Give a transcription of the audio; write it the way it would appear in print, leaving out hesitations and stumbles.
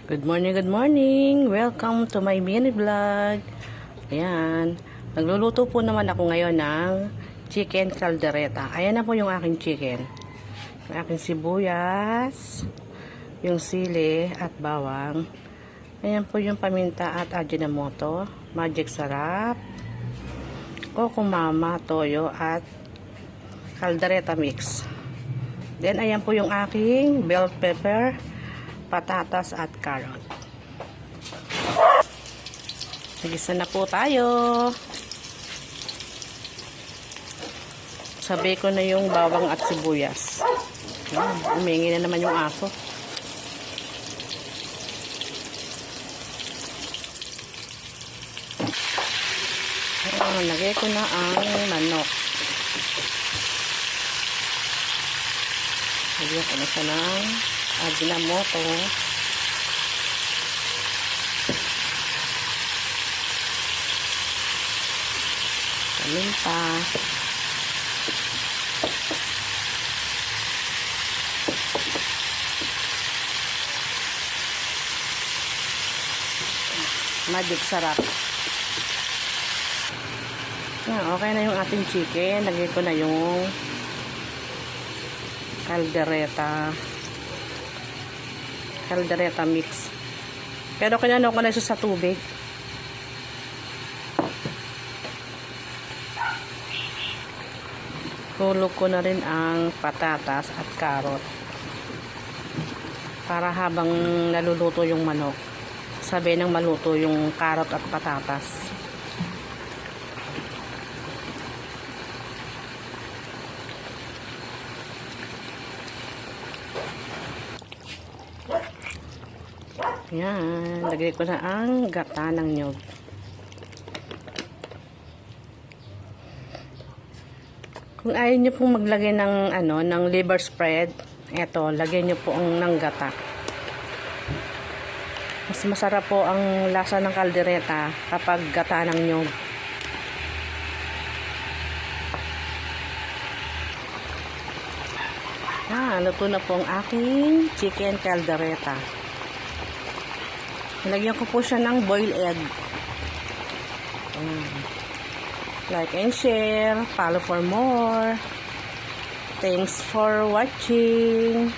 Good morning, good morning. Welcome to my mini vlog. Ayan. Nagluluto po naman ako ngayon ng chicken caldereta. Ayan na po yung aking chicken. Yung aking sibuyas, yung sili at bawang. Ayan po yung paminta at ajinomoto, magic sarap, kokomama, toyo at caldereta mix. Then ayan po yung aking bell pepper, patatas at carrot. Nagisa na po tayo. Sabay ko na yung bawang at sibuyas. Umingi na naman yung aso. Lagay ko na ang manok. Lagyan ko na siya ng ajinomoto. Paminta. Magic sarap. Okay na yung ating chicken. Lagay ko na yung caldereta mix. Pero kinano ko na isa sa tubig. Hulog ko na rin ang patatas at carrot. Para habang naluluto yung manok, sabay nang maluto yung carrot at patatas. Yan, lagay ko na ang gata ng nyog. Kung ayaw nyo pong maglagay ng ng liver spread, eto, lagay nyo po ang ng gata. Mas masarap po ang lasa ng caldereta kapag gata ng nyog. Luto na po ang aking chicken caldereta. Lagyan ko po siya ng boiled egg. Like and share. Follow for more. Thanks for watching.